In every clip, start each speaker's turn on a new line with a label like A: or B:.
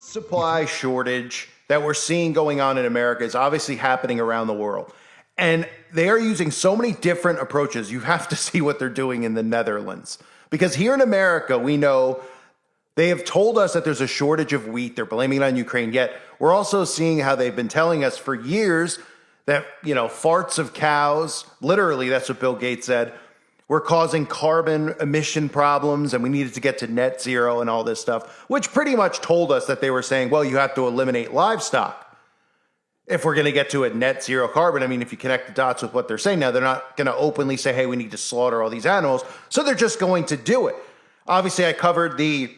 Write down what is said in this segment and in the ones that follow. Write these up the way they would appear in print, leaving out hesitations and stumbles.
A: Supply shortage that we're seeing going on in America is obviously happening around the world. And they are using so many different approaches. You have to see what they're doing in the Netherlands. Because here in America, we know they have told us that there's a shortage of wheat. They're blaming it on Ukraine. Yet we're also seeing how they've been telling us for years that, farts of cows, literally, that's what Bill Gates said, were causing carbon emission problems and we needed to get to net zero and all this stuff, which pretty much told us that they were saying, well, you have to eliminate livestock if we're going to get to a net zero carbon. I mean, if you connect the dots with what they're saying now, they're not going to openly say, hey, we need to slaughter all these animals. So they're just going to do it. Obviously, I covered the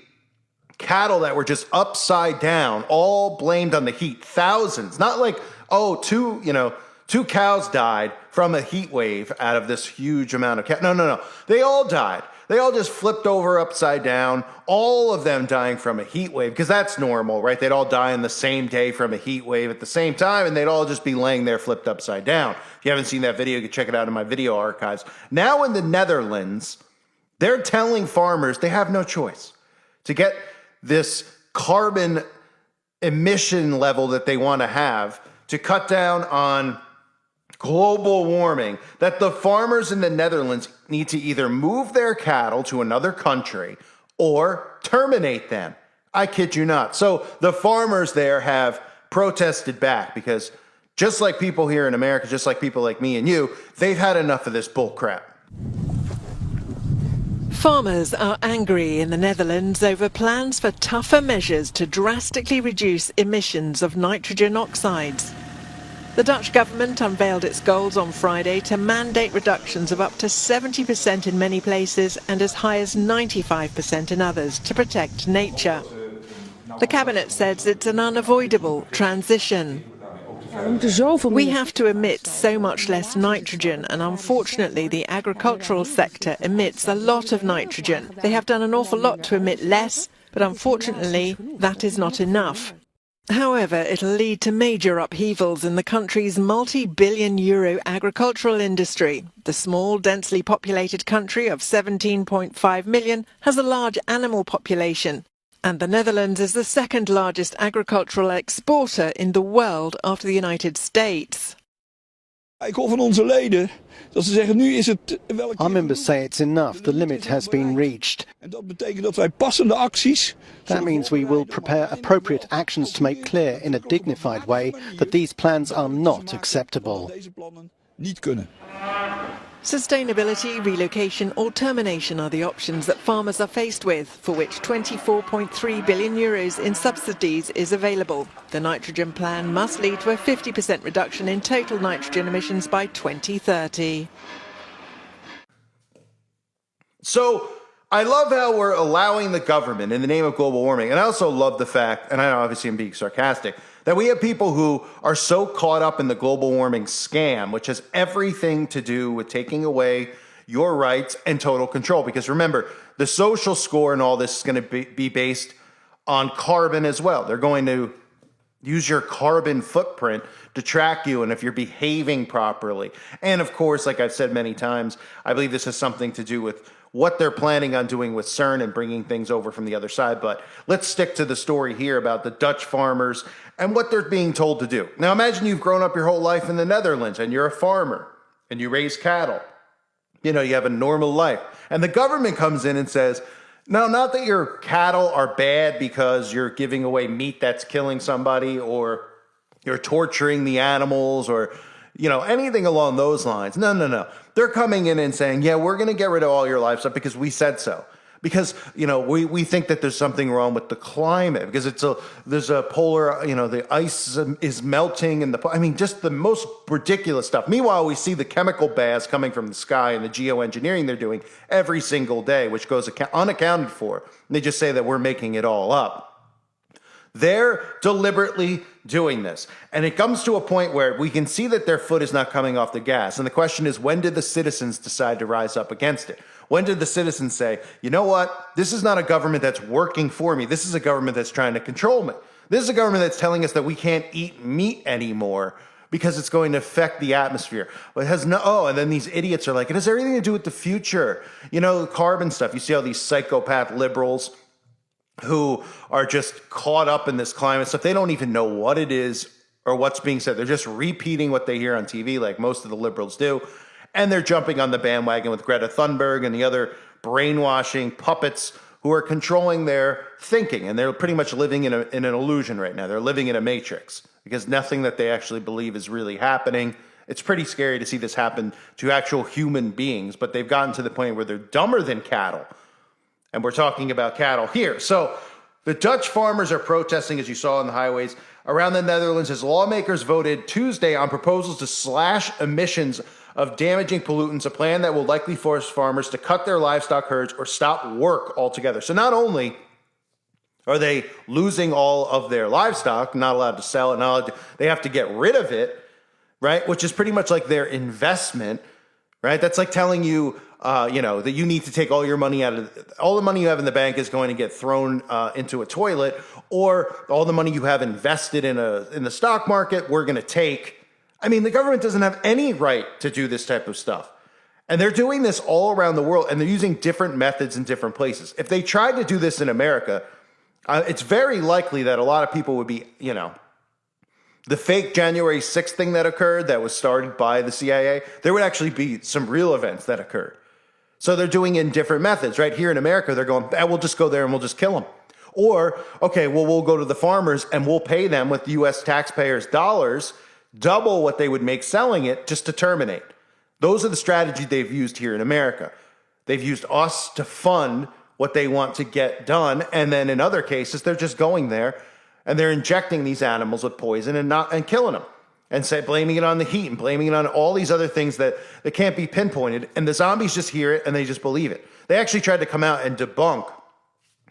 A: cattle that were just upside down, all blamed on the heat. Thousands, not like, two cows died from a heat wave out of this huge amount of cattle. No. They all died. They all just flipped over upside down, all of them dying from a heat wave, because that's normal, right? They'd all die in the same day from a heat wave at the same time, and they'd all just be laying there flipped upside down. If you haven't seen that video, you can check it out in my video archives. Now in the Netherlands, they're telling farmers they have no choice to get this carbon emission level that they want to have to cut down on global warming, that the farmers in the Netherlands need to either move their cattle to another country or terminate them. I kid you not. So the farmers there have protested back because just like people here in America, just like people like me and you, they've had enough of this bull crap.
B: Farmers are angry in the Netherlands over plans for tougher measures to drastically reduce emissions of nitrogen oxides. The Dutch government unveiled its goals on Friday to mandate reductions of up to 70% in many places and as high as 95% in others to protect nature. The cabinet says it's an unavoidable transition. We have to emit so much less nitrogen, and unfortunately the agricultural sector emits a lot of nitrogen. They have done an awful lot to emit less, but unfortunately that is not enough. However, it'll lead to major upheavals in the country's multi-billion euro agricultural industry. The small, densely populated country of 17.5 million has a large animal population, and the Netherlands is the second largest agricultural exporter in the world after the United States.
C: Our members say it's enough, the limit has been reached. That means we will prepare appropriate actions to make clear in a dignified way that these plans are not acceptable.
B: Sustainability, relocation or termination are the options that farmers are faced with, for which 24.3 billion euros in subsidies is available. The nitrogen plan must lead to a 50% reduction in total nitrogen emissions by 2030.
A: So I love how we're allowing the government in the name of global warming, and I also love the fact, and I obviously am being sarcastic, that we have people who are so caught up in the global warming scam, which has everything to do with taking away your rights and total control. Because remember, the social score and all this is going to be based on carbon as well. They're going to use your carbon footprint to track you and if you're behaving properly. And of course, like I've said many times, I believe this has something to do with what they're planning on doing with CERN and bringing things over from the other side. But let's stick to the story here about the Dutch farmers and what they're being told to do. Now imagine you've grown up your whole life in the Netherlands and you're a farmer and you raise cattle. You have a normal life. And the government comes in and says, no, not that your cattle are bad because you're giving away meat that's killing somebody or you're torturing the animals or anything along those lines. No. They're coming in and saying, yeah, we're going to get rid of all your livestock because we said so. Because, we think that there's something wrong with the climate because there's a polar, the ice is melting and just the most ridiculous stuff. Meanwhile, we see the chemical baths coming from the sky and the geoengineering they're doing every single day, which goes unaccounted for. And they just say that we're making it all up. They're deliberately doing this. And it comes to a point where we can see that their foot is not coming off the gas. And the question is, when did the citizens decide to rise up against it? When did the citizens say, you know what? This is not a government that's working for me. This is a government that's trying to control me. This is a government that's telling us that we can't eat meat anymore because it's going to affect the atmosphere. But it has and then these idiots are like, it has everything to do with the future. Carbon stuff. You see all these psychopath liberals who are just caught up in this climate stuff. They don't even know what it is or what's being said. They're just repeating what they hear on TV, like most of the liberals do. And they're jumping on the bandwagon with Greta Thunberg and the other brainwashing puppets who are controlling their thinking. And they're pretty much living in an illusion right now. They're living in a matrix because nothing that they actually believe is really happening. It's pretty scary to see this happen to actual human beings, but they've gotten to the point where they're dumber than cattle. And we're talking about cattle here. So the Dutch farmers are protesting, as you saw on the highways around the Netherlands, as lawmakers voted Tuesday on proposals to slash emissions of damaging pollutants, a plan that will likely force farmers to cut their livestock herds or stop work altogether. So not only are they losing all of their livestock, not allowed to sell it, they have to get rid of it, right? Which is pretty much like their investment, right? That's like telling you, that you need to take all your money all the money you have in the bank is going to get thrown into a toilet, or all the money you have invested in the stock market, we're going to take. I mean, the government doesn't have any right to do this type of stuff. And they're doing this all around the world, and they're using different methods in different places. If they tried to do this in America, it's very likely that a lot of people would be, the fake January 6th thing that occurred that was started by the CIA, there would actually be some real events that occurred. So they're doing it in different methods. Right here in America, they're going, we'll just go there and we'll just kill them. Or, okay, well, we'll go to the farmers and we'll pay them with U.S. taxpayers' dollars, double what they would make selling it just to terminate. Those are the strategies they've used here in America. They've used us to fund what they want to get done. And then in other cases, they're just going there and they're injecting these animals with poison and killing them. And blaming it on the heat and blaming it on all these other things that can't be pinpointed. And the zombies just hear it and they just believe it. They actually tried to come out and debunk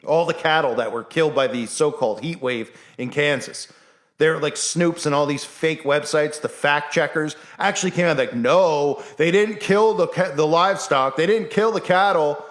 A: all the cattle that were killed by the so-called heat wave in Kansas. They're like Snoops and all these fake websites, the fact checkers, actually came out like, no, they didn't kill the livestock. They didn't kill the cattle.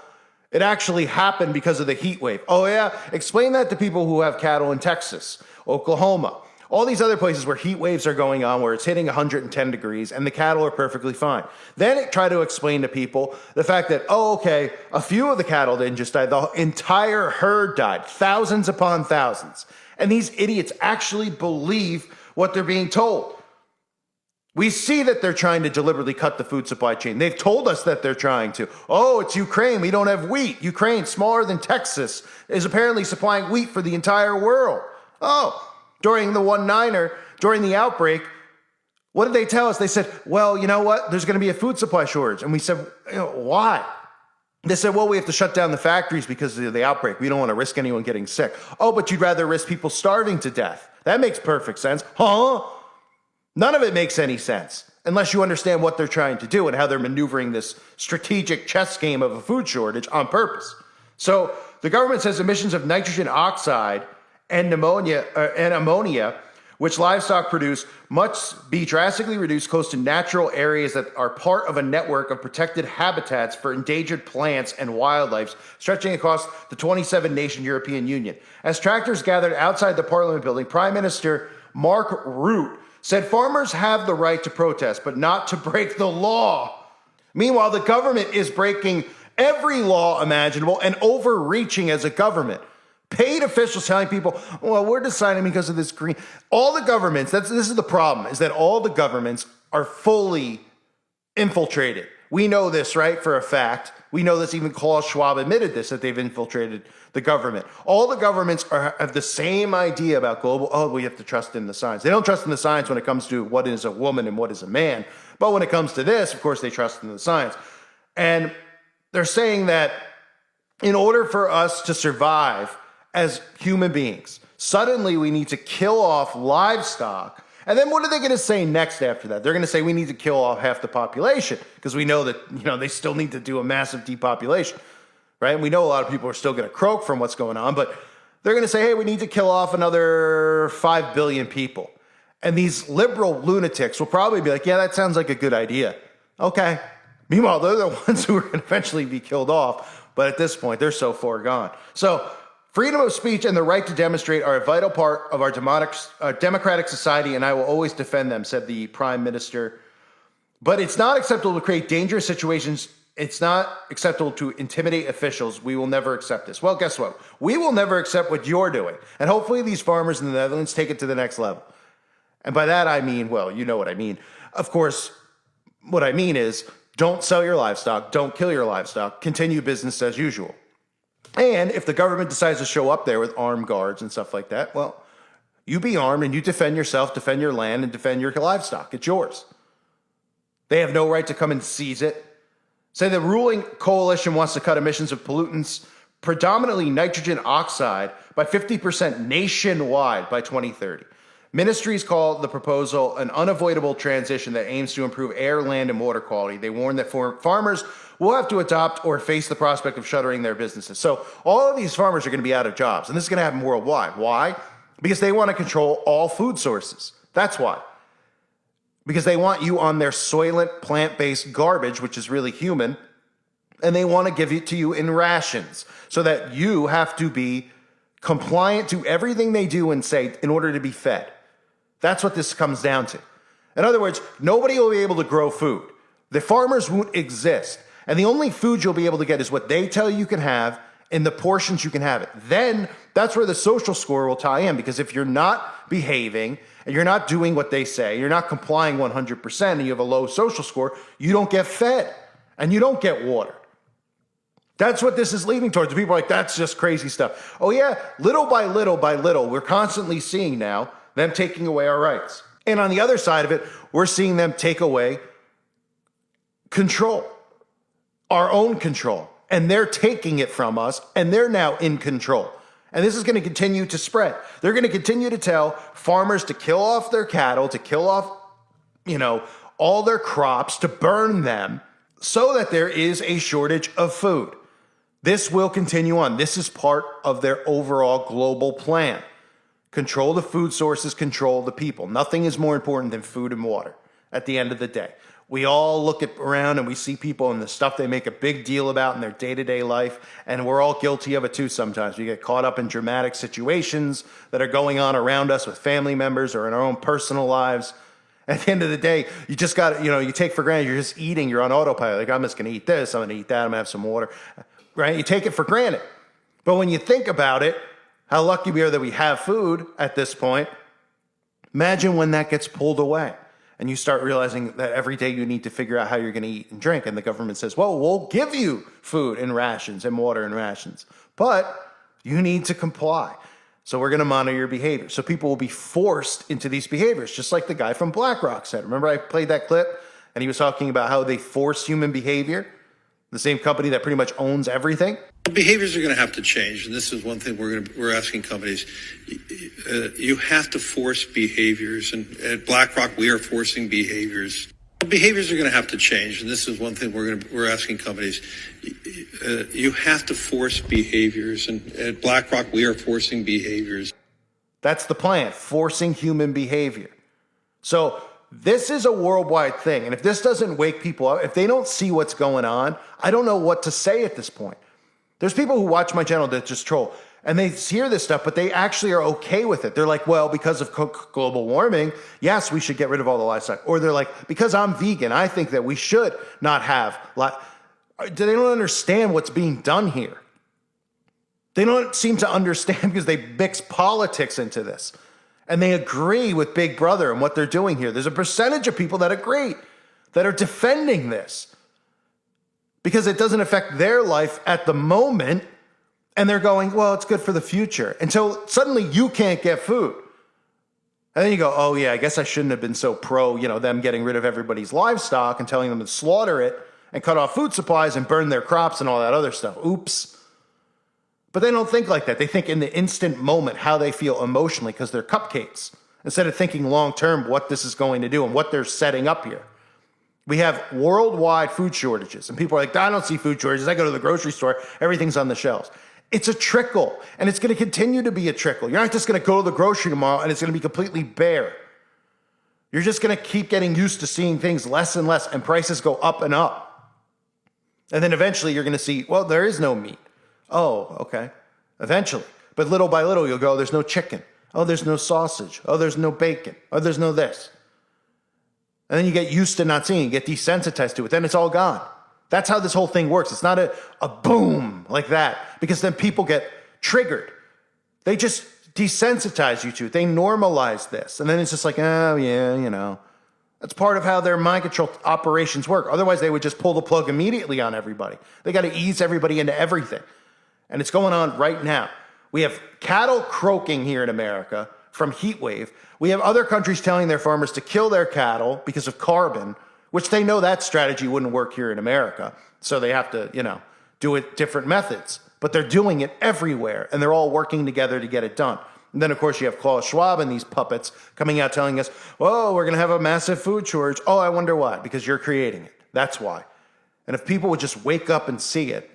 A: It actually happened because of the heat wave. Oh, yeah? Explain that to people who have cattle in Texas, Oklahoma. All these other places where heat waves are going on, where it's hitting 110 degrees and the cattle are perfectly fine. Then it tried to explain to people the fact that, a few of the cattle didn't just die. The entire herd died, thousands upon thousands. And these idiots actually believe what they're being told. We see that they're trying to deliberately cut the food supply chain. They've told us that they're trying to. Oh, it's Ukraine. We don't have wheat. Ukraine, smaller than Texas, is apparently supplying wheat for the entire world. During the 1/9er, during the outbreak, what did they tell us? They said, well, you know what? There's going to be a food supply shortage. And we said, why? They said, well, we have to shut down the factories because of the outbreak. We don't want to risk anyone getting sick. Oh, but you'd rather risk people starving to death. That makes perfect sense. Huh? None of it makes any sense unless you understand what they're trying to do and how they're maneuvering this strategic chess game of a food shortage on purpose. So the government says emissions of nitrogen oxide and ammonia, which livestock produce, must be drastically reduced close to natural areas that are part of a network of protected habitats for endangered plants and wildlife stretching across the 27-nation European Union. As tractors gathered outside the Parliament building, Prime Minister Mark Rutte said farmers have the right to protest, but not to break the law. Meanwhile, the government is breaking every law imaginable and overreaching as a government. Paid officials telling people, well, we're deciding because of this green. All the governments, this is the problem, is that all the governments are fully infiltrated. We know this, right, for a fact. We know this, even Klaus Schwab admitted this, that they've infiltrated the government. All the governments have the same idea about we have to trust in the science. They don't trust in the science when it comes to what is a woman and what is a man. But when it comes to this, of course, they trust in the science. And they're saying that in order for us to survive as human beings, suddenly we need to kill off livestock. And then what are they going to say next after that? They're going to say we need to kill off half the population because we know that, they still need to do a massive depopulation, right? And we know a lot of people are still going to croak from what's going on, but they're going to say, hey, we need to kill off another 5 billion people. And these liberal lunatics will probably be like, yeah, that sounds like a good idea. Okay. Meanwhile, they're the ones who are going to eventually be killed off. But at this point, they're so far gone. So freedom of speech and the right to demonstrate are a vital part of our democratic society, and I will always defend them, said the Prime Minister. But it's not acceptable to create dangerous situations it's not acceptable to intimidate officials. We will never accept this. Well, guess what? We will never accept what you're doing. And hopefully these farmers in the Netherlands take it to the next level. And by that, I mean, well, you know what I mean. Of course, what I mean is don't sell your livestock. Don't kill your livestock. Continue business as usual. And if the government decides to show up there with armed guards and stuff like that, well, you be armed and you defend yourself, defend your land, and defend your livestock. It's yours. They have no right to come and seize it. Say the ruling coalition wants to cut emissions of pollutants, predominantly nitrogen oxide, by 50% nationwide by 2030. Ministries call the proposal an unavoidable transition that aims to improve air, land, and water quality. They warn that farmers will have to adopt or face the prospect of shuttering their businesses. So all of these farmers are going to be out of jobs, and this is going to happen worldwide. Why? Because they want to control all food sources. That's why. Because they want you on their soylent, plant-based garbage, which is really human, and they want to give it to you in rations so that you have to be compliant to everything they do and say in order to be fed. That's what this comes down to. In other words, nobody will be able to grow food. The farmers won't exist. And the only food you'll be able to get is what they tell you can have in the portions you can have it. Then that's where the social score will tie in, because if you're not behaving and you're not doing what they say, you're not complying 100% and you have a low social score, you don't get fed and you don't get water. That's what this is leading towards. People are like, that's just crazy stuff. Oh yeah, little by little by little, we're constantly seeing now them taking away our rights. And on the other side of it, we're seeing them take away control, our own control. And they're taking it from us, and they're now in control. And this is going to continue to spread. They're going to continue to tell farmers to kill off their cattle, to kill off, all their crops, to burn them, so that there is a shortage of food. This will continue on. This is part of their overall global plan. Control the food sources, control the people. Nothing is more important than food and water at the end of the day. We all look around and we see people and the stuff they make a big deal about in their day-to-day life, and we're all guilty of it too sometimes. We get caught up in dramatic situations that are going on around us with family members or in our own personal lives. At the end of the day, you just got, you take for granted you're just eating, you're on autopilot. Like, I'm just going to eat this, I'm going to eat that, I'm going to have some water, right? You take it for granted. But when you think about it, how lucky we are that we have food at this point, imagine when that gets pulled away. And you start realizing that every day you need to figure out how you're going to eat and drink. And the government says, well, we'll give you food and rations and water and rations, but you need to comply. So we're going to monitor your behavior. So people will be forced into these behaviors, just like the guy from BlackRock said. Remember I played that clip and he was talking about how they force human behavior? The same company that pretty much owns everything.
D: Behaviors are going to have to change, and this is one thing we're asking companies. You have to force behaviors, and at BlackRock we are forcing behaviors. Behaviors are going to have to change, and this is one thing we're asking companies. You have to force behaviors, and at BlackRock we are forcing behaviors.
A: That's the plan, forcing human behavior. So this is a worldwide thing, and if this doesn't wake people up, if they don't see what's going on, I don't know what to say at this point. There's people who watch my channel that just troll, and they hear this stuff, but they actually are okay with it. They're like, well, because of global warming, yes, we should get rid of all the livestock. Or they're like, because I'm vegan, I think that we should not have. They don't understand what's being done here. They don't seem to understand because they mix politics into this. And they agree with Big Brother and what they're doing here. There's a percentage of people that agree, that are defending this, because it doesn't affect their life at the moment. And they're going, well, it's good for the future, until suddenly you can't get food. And then you go, oh yeah, I guess I shouldn't have been so pro, them getting rid of everybody's livestock and telling them to slaughter it and cut off food supplies and burn their crops and all that other stuff. Oops. But they don't think like that. They think in the instant moment how they feel emotionally, because they're cupcakes, instead of thinking long term what this is going to do and what they're setting up here. We have worldwide food shortages, and people are like, I don't see food shortages. I go to the grocery store, everything's on the shelves. It's a trickle, and it's going to continue to be a trickle. You're not just going to go to the grocery tomorrow and it's going to be completely bare. You're just going to keep getting used to seeing things less and less, and prices go up and up. And then eventually you're going to see, well, there is no meat. Oh, okay. Eventually. But little by little you'll go, there's no chicken. Oh, there's no sausage. Oh, there's no bacon. Oh, there's no this. And then you get used to not seeing it, you get desensitized to it. Then it's all gone. That's how this whole thing works. It's not a boom like that, because then people get triggered. They just desensitize you to it. They normalize this. And then it's just like, oh, yeah, you know. That's part of how their mind control operations work. Otherwise, they would just pull the plug immediately on everybody. They got to ease everybody into everything. And it's going on right now. We have cattle croaking here in America from heat wave. We have other countries telling their farmers to kill their cattle because of carbon, which they know that strategy wouldn't work here in America. So they have to, you know, do it different methods. But they're doing it everywhere, and they're all working together to get it done. And then, of course, you have Klaus Schwab and these puppets coming out telling us, oh, we're going to have a massive food shortage. Oh, I wonder why. Because you're creating it. That's why. And if people would just wake up and see it,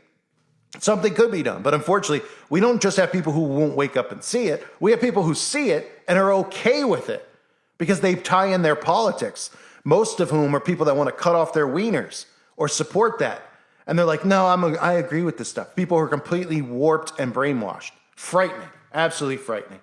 A: something could be done. But unfortunately, we don't just have people who won't wake up and see it. We have people who see it and are okay with it because they tie in their politics, most of whom are people that want to cut off their wieners or support that. And they're like, no, I agree with this stuff. People who are completely warped and brainwashed. Frightening. Absolutely frightening.